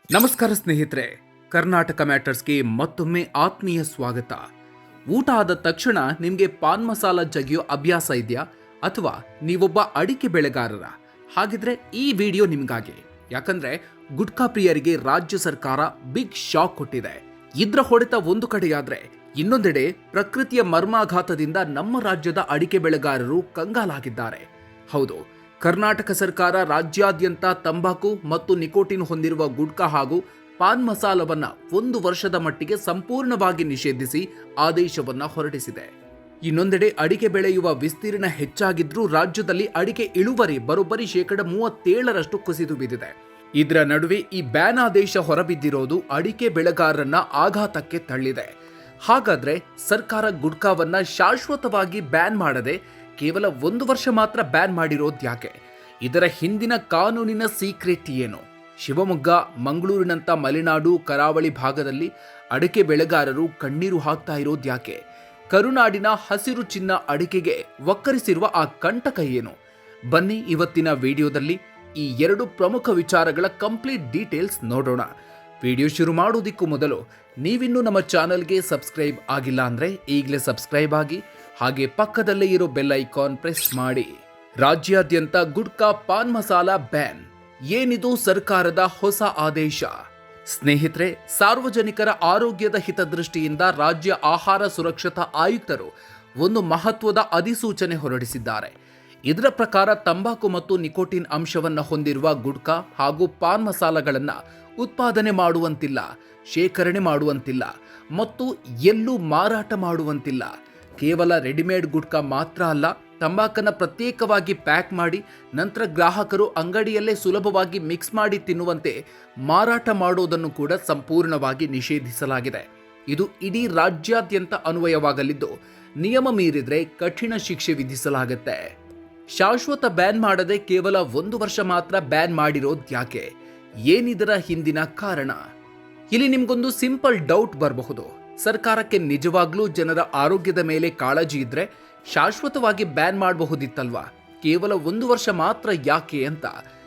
ನಮಸ್ಕಾರ ಸ್ನೇಹಿತರೆ, ಕರ್ನಾಟಕ ಮ್ಯಾಟರ್ಸ್ಗೆ ಮತ್ತೊಮ್ಮೆ ಆತ್ಮೀಯ ಸ್ವಾಗತ. ಊಟ ಆದ ತಕ್ಷಣ ನಿಮಗೆ ಪಾನ್ ಮಸಾಲ ಜಗಿಯೋ ಅಭ್ಯಾಸ ಇದೆಯಾ? ಅಥವಾ ನೀವೊಬ್ಬ ಅಡಿಕೆ ಬೆಳೆಗಾರರ? ಹಾಗಿದ್ರೆ ಈ ವಿಡಿಯೋ ನಿಮಗಾಗಿ. ಯಾಕಂದ್ರೆ ಗುಟ್ಕಾ ಪ್ರಿಯರಿಗೆ ರಾಜ್ಯ ಸರ್ಕಾರ ಬಿಗ್ ಶಾಕ್ ಕೊಟ್ಟಿದೆ. ಇದ್ರ ಹೊಡೆತ ಒಂದು ಕಡೆಯಾದ್ರೆ, ಇನ್ನೊಂದೆಡೆ ಪ್ರಕೃತಿಯ ಮರ್ಮಾಘಾತದಿಂದ ನಮ್ಮ ರಾಜ್ಯದ ಅಡಿಕೆ ಬೆಳೆಗಾರರು ಕಂಗಾಲಾಗಿದ್ದಾರೆ. ಹೌದು, ಕರ್ನಾಟಕ ಸರ್ಕಾರ ರಾಜ್ಯಾದ್ಯಂತ ತಂಬಾಕು ಮತ್ತು ನಿಕೋಟಿನ್ ಹೊಂದಿರುವ ಗುಟ್ಕಾ ಹಾಗೂ ಪಾನ್ ಮಸಾಲವನ್ನ 1 ವರ್ಷದ ಮಟ್ಟಿಗೆ ಸಂಪೂರ್ಣವಾಗಿ ನಿಷೇಧಿಸಿ ಆದೇಶವನ್ನ ಹೊರಡಿಸಿದೆ. ಇನ್ನೊಂದೆಡೆ ಅಡಿಕೆ ಬೆಳೆಯುವ ವಿಸ್ತೀರ್ಣ ಹೆಚ್ಚಾಗಿದ್ರೂ ರಾಜ್ಯದಲ್ಲಿ ಅಡಿಕೆ ಇಳುವರಿ ಬರೋಬ್ಬರಿ 37% ಕುಸಿದು ಬಿದ್ದಿದೆ. ಇದರ ನಡುವೆ ಈ ಬ್ಯಾನ್ ಆದೇಶ ಹೊರಬಿದ್ದಿರೋದು ಅಡಿಕೆ ಬೆಳೆಗಾರರನ್ನ ಆಘಾತಕ್ಕೆ ತಳ್ಳಿದೆ. ಹಾಗಾದ್ರೆ ಸರ್ಕಾರ ಗುಟ್ಕಾವನ್ನ ಶಾಶ್ವತವಾಗಿ ಬ್ಯಾನ್ ಮಾಡದೆ ಕೇವಲ 1 ವರ್ಷ ಮಾತ್ರ ಬ್ಯಾನ್ ಮಾಡಿರೋದ್ಯಾಕೆ? ಇದರ ಹಿಂದಿನ ಕಾನೂನಿನ ಸೀಕ್ರೆಟ್ ಏನು? ಶಿವಮೊಗ್ಗ, ಮಂಗಳೂರಿನಂತ ಮಲೆನಾಡು, ಕರಾವಳಿ ಭಾಗದಲ್ಲಿ ಅಡಿಕೆ ಬೆಳೆಗಾರರು ಕಣ್ಣೀರು ಹಾಕ್ತಾ ಇರೋದ್ಯಾಕೆ? ಕರುನಾಡಿನ ಹಸಿರು ಚಿನ್ನ ಅಡಿಕೆಗೆ ಒಕ್ಕರಿಸಿರುವ ಆ ಕಂಟಕ ಏನು? ಬನ್ನಿ ಇವತ್ತಿನ ವಿಡಿಯೋದಲ್ಲಿ ಈ 2 ಪ್ರಮುಖ ವಿಚಾರಗಳ ಕಂಪ್ಲೀಟ್ ಡೀಟೇಲ್ಸ್ ನೋಡೋಣ. ವಿಡಿಯೋ ಶುರು ಮಾಡೋದಕ್ಕೂ ಮೊದಲು ನೀವಿನ್ನೂ ನಮ್ಮ ಚಾನಲ್ಗೆ ಸಬ್ಸ್ಕ್ರೈಬ್ ಆಗಿಲ್ಲ ಅಂದ್ರೆ ಈಗಲೇ ಸಬ್ಸ್ಕ್ರೈಬ್ ಆಗಿ, ಹಾಗೆ ಪಕ್ಕದಲ್ಲೇ ಇರೋ ಬೆಲ್ ಐಕಾನ್ ಪ್ರೆಸ್ ಮಾಡಿ. ರಾಜ್ಯಾದ್ಯಂತ ಗುಟ್ಕಾ ಪಾನ್ ಮಸಾಲ ಬ್ಯಾನ್. ಏನಿದು ಸರ್ಕಾರದ ಹೊಸ ಆದೇಶ? ಸ್ನೇಹಿತರೆ, ಸಾರ್ವಜನಿಕರ ಆರೋಗ್ಯದ ಹಿತದೃಷ್ಟಿಯಿಂದ ರಾಜ್ಯ ಆಹಾರ ಸುರಕ್ಷತಾ ಆಯುಕ್ತರು ಒಂದು ಮಹತ್ವದ ಅಧಿಸೂಚನೆ ಹೊರಡಿಸಿದ್ದಾರೆ. ಇದರ ಪ್ರಕಾರ ತಂಬಾಕು ಮತ್ತು ನಿಕೋಟಿನ್ ಅಂಶವನ್ನು ಹೊಂದಿರುವ ಗುಟ್ಕಾ ಹಾಗೂ ಪಾನ್ ಮಸಾಲಗಳನ್ನು ಉತ್ಪಾದನೆ ಮಾಡುವಂತಿಲ್ಲ, ಶೇಖರಣೆ ಮಾಡುವಂತಿಲ್ಲ ಮತ್ತು ಎಲ್ಲೂ ಮಾರಾಟ ಮಾಡುವಂತಿಲ್ಲ. ಕೇವಲ ರೆಡಿಮೇಡ್ ಗುಟ್ಕಾ ಮಾತ್ರ ಅಲ್ಲ, ತಂಬಾಕನ್ನು ಪ್ರತ್ಯೇಕವಾಗಿ ಪ್ಯಾಕ್ ಮಾಡಿ ನಂತರ ಗ್ರಾಹಕರು ಅಂಗಡಿಯಲ್ಲೇ ಸುಲಭವಾಗಿ ಮಿಕ್ಸ್ ಮಾಡಿ ತಿನ್ನುವಂತೆ ಮಾರಾಟ ಮಾಡೋದನ್ನು ಕೂಡ ಸಂಪೂರ್ಣವಾಗಿ ನಿಷೇಧಿಸಲಾಗಿದೆ. ಇದು ಇಡೀ ರಾಜ್ಯಾದ್ಯಂತ ಅನ್ವಯವಾಗಲಿದ್ದು, ನಿಯಮ ಮೀರಿದ್ರೆ ಕಠಿಣ ಶಿಕ್ಷೆ ವಿಧಿಸಲಾಗುತ್ತೆ. ಶಾಶ್ವತ ಬ್ಯಾನ್ ಮಾಡದೆ ಕೇವಲ 1 ವರ್ಷ ಮಾತ್ರ ಬ್ಯಾನ್ ಮಾಡಿರೋದ್ಯಾಕೆ? ಏನಿದರ ಹಿಂದಿನ ಕಾರಣ? ಇಲ್ಲಿ ನಿಮ್ಗೊಂದು ಸಿಂಪಲ್ ಡೌಟ್ ಬರಬಹುದು. ಸರ್ಕಾರಕ್ಕೆ ನಿಜವಾಗ್ಲೂ ಜನರ ಆರೋಗ್ಯದ ಮೇಲೆ ಕಾಳಜಿ ಇದ್ರೆ ಶಾಶ್ವತವಾಗಿ ಬ್ಯಾನ್ ಮಾಡಬಹುದಿತ್ತಲ್ವಾ? ಕೇವಲ 1 ವರ್ಷ ಮಾತ್ರ ಯಾಕೆ ಅಂತ.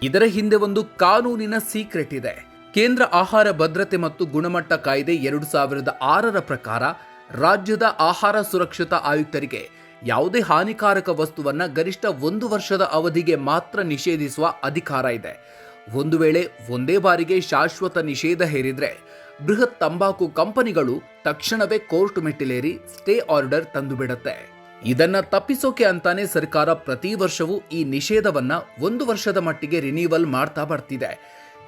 ಇದರ ಹಿಂದೆ ಒಂದು ಕಾನೂನಿನ ಸೀಕ್ರೆಟ್ ಇದೆ. ಕೇಂದ್ರ ಆಹಾರ ಭದ್ರತೆ ಮತ್ತು ಗುಣಮಟ್ಟ ಕಾಯ್ದೆ 2006ರ ಪ್ರಕಾರ ರಾಜ್ಯದ ಆಹಾರ ಸುರಕ್ಷತಾ ಆಯುಕ್ತರಿಗೆ ಯಾವುದೇ ಹಾನಿಕಾರಕ ವಸ್ತುವನ್ನ ಗರಿಷ್ಠ 1 ವರ್ಷದ ಅವಧಿಗೆ ಮಾತ್ರ ನಿಷೇಧಿಸುವ ಅಧಿಕಾರ ಇದೆ. ಒಂದು ವೇಳೆ ಒಂದೇ ಬಾರಿಗೆ ಶಾಶ್ವತ ನಿಷೇಧ ಹೇರಿದ್ರೆ ಬೃಹತ್ ತಂಬಾಕು ಕಂಪನಿಗಳು ತಕ್ಷಣವೇ ಕೋರ್ಟ್ ಮೆಟ್ಟಿಲೇರಿ ಸ್ಟೇ ಆರ್ಡರ್ ತಂದುಬಿಡತ್ತೆ. ಇದನ್ನ ತಪ್ಪಿಸೋಕೆ ಅಂತಾನೆ ಸರ್ಕಾರ ಪ್ರತಿ ವರ್ಷವೂ ಈ ನಿಷೇಧವನ್ನ 1 ವರ್ಷದ ಮಟ್ಟಿಗೆ ರಿನ್ಯೂವಲ್ ಮಾಡ್ತಾ ಬರ್ತಿದೆ.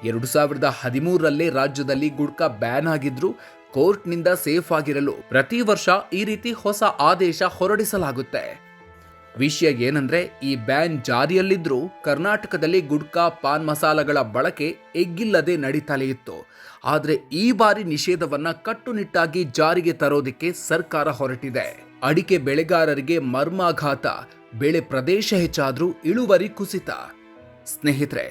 2013ರಲ್ಲೇ ರಾಜ್ಯದಲ್ಲಿ ಗುಟ್ಕಾ ಬ್ಯಾನ್ ಆಗಿದ್ರು ಕೋರ್ಟ್ನಿಂದ ಸೇಫ್ ಆಗಿರಲು ಪ್ರತಿ ವರ್ಷ ಈ ರೀತಿ ಹೊಸ ಆದೇಶ ಹೊರಡಿಸಲಾಗುತ್ತೆ. ವಿಷಯ ಏನಂದ್ರೆ, ಈ ಬ್ಯಾನ್ ಜಾರಿಯಲ್ಲಿದ್ರೂ ಕರ್ನಾಟಕದಲ್ಲಿ ಗುಟ್ಕಾ ಪಾನ್ ಮಸಾಲಗಳ ಬಳಕೆ ಎಗ್ಗಿಲ್ಲದೆ ನಡೀತಲೇ ಇತ್ತು. ಆದ್ರೆ ಈ ಬಾರಿ ನಿಷೇಧವನ್ನ ಕಟ್ಟುನಿಟ್ಟಾಗಿ ಜಾರಿಗೆ ತರೋದಕ್ಕೆ ಸರ್ಕಾರ ಹೊರಟಿದೆ. ಅಡಿಕೆ ಬೆಳೆಗಾರರಿಗೆ ಮರ್ಮಾಘಾತ. ಬೆಳೆ ಪ್ರದೇಶ ಹೆಚ್ಚಾದ್ರೂ ಇಳುವರಿ ಕುಸಿತ. ಸ್ನೇಹಿತರೆ,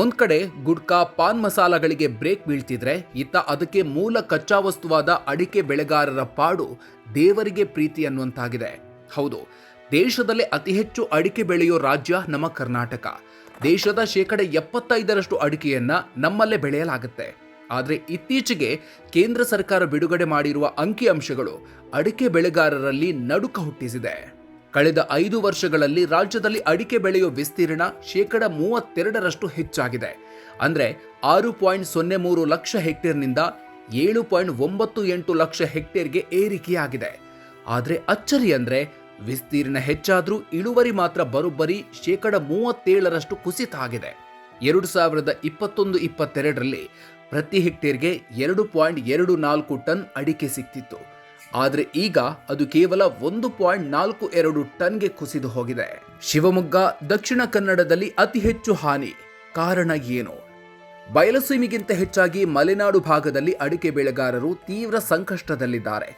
ಒಂದ್ ಕಡೆ ಗುಟ್ಕಾ ಪಾನ್ ಮಸಾಲಗಳಿಗೆ ಬ್ರೇಕ್ ಬೀಳ್ತಿದ್ರೆ, ಇತ್ತ ಅದಕ್ಕೆ ಮೂಲ ಕಚ್ಚಾ ವಸ್ತುವಾದ ಅಡಿಕೆ ಬೆಳೆಗಾರರ ಪಾಡು ದೇವರಿಗೆ ಪ್ರೀತಿ ಅನ್ನುವಂತಾಗಿದೆ. ಹೌದು, ದೇಶದಲ್ಲೇ ಅತಿ ಹೆಚ್ಚು ಅಡಿಕೆ ಬೆಳೆಯೋ ರಾಜ್ಯ ನಮ್ಮ ಕರ್ನಾಟಕ. ದೇಶದ 75% ಅಡಿಕೆಯನ್ನ ನಮ್ಮಲ್ಲೇ ಬೆಳೆಯಲಾಗುತ್ತೆ. ಆದರೆ ಇತ್ತೀಚೆಗೆ ಕೇಂದ್ರ ಸರ್ಕಾರ ಬಿಡುಗಡೆ ಮಾಡಿರುವ ಅಂಕಿಅಂಶಗಳು ಅಡಿಕೆ ಬೆಳೆಗಾರರಲ್ಲಿ ನಡುಕ ಹುಟ್ಟಿಸಿದೆ. ಕಳೆದ 5 ವರ್ಷಗಳಲ್ಲಿ ರಾಜ್ಯದಲ್ಲಿ ಅಡಿಕೆ ಬೆಳೆಯೋ ವಿಸ್ತೀರ್ಣ 32% ಹೆಚ್ಚಾಗಿದೆ. ಅಂದ್ರೆ 6.03 ಲಕ್ಷ ಹೆಕ್ಟೇರ್ನಿಂದ 7.98 ಲಕ್ಷ ಹೆಕ್ಟೇರ್ಗೆ ಏರಿಕೆಯಾಗಿದೆ. ಆದ್ರೆ ಅಚ್ಚರಿ ಅಂದ್ರೆ, ವಿಸ್ತೀರ್ಣ ಹೆಚ್ಚಾದ್ರೂ ಇಳುವರಿ ಮಾತ್ರ ಬರೋಬ್ಬರಿ 37% ಕುಸಿತ ಆಗಿದೆ. 2021-22ರಲ್ಲಿ ಪ್ರತಿ ಹೆಕ್ಟೇರ್ಗೆ 2.24 ಟನ್ ಅಡಿಕೆ ಸಿಕ್ತಿತ್ತು. ಆದ್ರೆ ಈಗ ಅದು ಕೇವಲ 1.42 ಟನ್ಗೆ ಕುಸಿದು ಹೋಗಿದೆ. ಶಿವಮೊಗ್ಗ, ದಕ್ಷಿಣ ಕನ್ನಡದಲ್ಲಿ ಅತಿ ಹೆಚ್ಚು ಹಾನಿ. ಕಾರಣ ಏನು? ಬಯಲುಸೀಮೆಗಿಂತ ಹೆಚ್ಚಾಗಿ ಮಲೆನಾಡು ಭಾಗದಲ್ಲಿ ಅಡಿಕೆ ಬೆಳೆಗಾರರು ತೀವ್ರ ಸಂಕಷ್ಟದಲ್ಲಿದ್ದಾರೆ.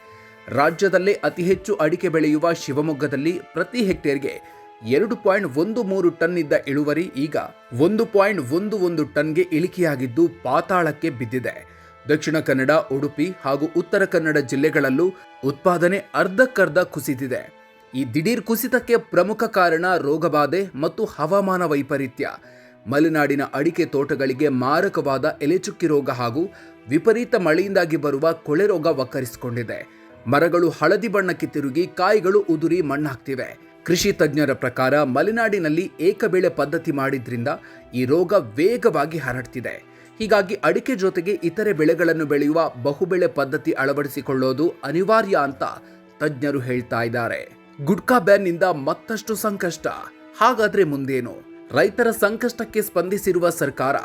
ರಾಜ್ಯದಲ್ಲೇ ಅತಿ ಹೆಚ್ಚು ಅಡಿಕೆ ಬೆಳೆಯುವ ಶಿವಮೊಗ್ಗದಲ್ಲಿ ಪ್ರತಿ ಹೆಕ್ಟೇರ್ಗೆ 2.13 ಟನ್ ಇದ್ದ ಇಳುವರಿ ಈಗ 1.11 ಟನ್ಗೆ ಇಳಿಕೆಯಾಗಿದ್ದು ಪಾತಾಳಕ್ಕೆ ಬಿದ್ದಿದೆ. ದಕ್ಷಿಣ ಕನ್ನಡ, ಉಡುಪಿ ಹಾಗೂ ಉತ್ತರ ಕನ್ನಡ ಜಿಲ್ಲೆಗಳಲ್ಲೂ ಉತ್ಪಾದನೆ ಅರ್ಧಕ್ಕರ್ಧ ಕುಸಿದಿದೆ. ಈ ದಿಢೀರ್ ಕುಸಿತಕ್ಕೆ ಪ್ರಮುಖ ಕಾರಣ ರೋಗಬಾಧೆ ಮತ್ತು ಹವಾಮಾನ ವೈಪರೀತ್ಯ. ಮಲೆನಾಡಿನ ಅಡಿಕೆ ತೋಟಗಳಿಗೆ ಮಾರಕವಾದ ಎಲೆಚುಕ್ಕಿ ರೋಗ ಹಾಗೂ ವಿಪರೀತ ಮಳೆಯಿಂದಾಗಿ ಬರುವ ಕೊಳೆ ರೋಗ ವಕ್ಕರಿಸಿಕೊಂಡಿದೆ. ಮರಗಳು ಹಳದಿ ಬಣ್ಣಕ್ಕೆ ತಿರುಗಿ ಕಾಯಿಗಳು ಉದುರಿ ಮಣ್ಣಾಗ್ತಿವೆ. ಕೃಷಿ ತಜ್ಞರ ಪ್ರಕಾರ ಮಲೆನಾಡಿನಲ್ಲಿ ಏಕಬೆಳೆ ಪದ್ಧತಿ ಮಾಡಿದ್ರಿಂದ ಈ ರೋಗ ವೇಗವಾಗಿ ಹರಡ್ತಿದೆ. ಹೀಗಾಗಿ ಅಡಿಕೆ ಜೊತೆಗೆ ಇತರೆ ಬೆಳೆಗಳನ್ನು ಬೆಳೆಯುವ ಬಹುಬೆಳೆ ಪದ್ಧತಿ ಅಳವಡಿಸಿಕೊಳ್ಳೋದು ಅನಿವಾರ್ಯ ಅಂತ ತಜ್ಞರು ಹೇಳ್ತಾ ಇದ್ದಾರೆ. ಗುಟ್ಕಾ ಬ್ಯಾನ್ನಿಂದ ಮತ್ತಷ್ಟು ಸಂಕಷ್ಟ. ಹಾಗಾದ್ರೆ ಮುಂದೇನು? ರೈತರ ಸಂಕಷ್ಟಕ್ಕೆ ಸ್ಪಂದಿಸಿರುವ ಸರ್ಕಾರ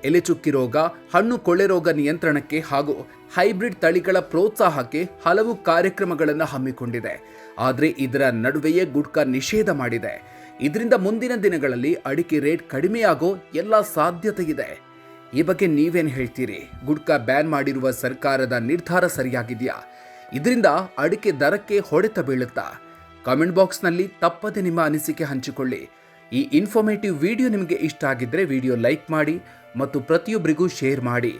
ಎಲೆಚುಕ್ಕಿ ರೋಗ, ಹಣ್ಣು ಕೊಳೆ ರೋಗ ನಿಯಂತ್ರಣಕ್ಕೆ ಹಾಗೂ ಹೈಬ್ರಿಡ್ ತಳಿಗಳ ಪ್ರೋತ್ಸಾಹಕ್ಕೆ ಹಲವು ಕಾರ್ಯಕ್ರಮಗಳನ್ನು ಹಮ್ಮಿಕೊಂಡಿದೆ. ಆದರೆ ಇದರ ನಡುವೆಯೇ ಗುಟ್ಕಾ ನಿಷೇಧ ಮಾಡಿದೆ. ಇದರಿಂದ ಮುಂದಿನ ದಿನಗಳಲ್ಲಿ ಅಡಿಕೆ ರೇಟ್ ಕಡಿಮೆಯಾಗೋ ಎಲ್ಲ ಸಾಧ್ಯತೆ ಇದೆ. ಈ ಬಗ್ಗೆ ನೀವೇನು ಹೇಳ್ತೀರಿ? ಗುಟ್ಕಾ ಬ್ಯಾನ್ ಮಾಡಿರುವ ಸರ್ಕಾರದ ನಿರ್ಧಾರ ಸರಿಯಾಗಿದೆಯಾ? ಇದರಿಂದ ಅಡಿಕೆ ದರಕ್ಕೆ ಹೊಡೆತ ಬೀಳುತ್ತಾ? ಕಾಮೆಂಟ್ ಬಾಕ್ಸ್ನಲ್ಲಿ ತಪ್ಪದೆ ನಿಮ್ಮ ಅನಿಸಿಕೆ ಹಂಚಿಕೊಳ್ಳಿ. ಈ ಇನ್ಫಾರ್ಮೇಟಿವ್ ವಿಡಿಯೋ ನಿಮಗೆ ಇಷ್ಟ ಆಗಿದ್ದರೆ ವಿಡಿಯೋ ಲೈಕ್ ಮಾಡಿ ಮತ್ತು ಪ್ರತಿಯೊಬ್ಬರಿಗೂ ಶೇರ್ ಮಾಡಿ.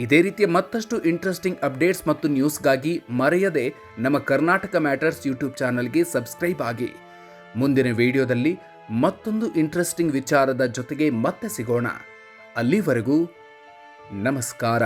ಇದೇ ರೀತಿಯ ಮತ್ತಷ್ಟು ಇಂಟ್ರೆಸ್ಟಿಂಗ್ ಅಪ್ಡೇಟ್ಸ್ ಮತ್ತು ನ್ಯೂಸ್ಗಾಗಿ ಮರೆಯದೆ ನಮ್ಮ ಕರ್ನಾಟಕ ಮ್ಯಾಟರ್ಸ್ ಯೂಟ್ಯೂಬ್ ಚಾನಲ್ಗೆ ಸಬ್ಸ್ಕ್ರೈಬ್ ಆಗಿ. ಮುಂದಿನ ವಿಡಿಯೋದಲ್ಲಿ ಮತ್ತೊಂದು ಇಂಟ್ರೆಸ್ಟಿಂಗ್ ವಿಚಾರದ ಜೊತೆಗೆ ಮತ್ತೆ ಸಿಗೋಣ. ಅಲ್ಲಿವರೆಗೂ ನಮಸ್ಕಾರ.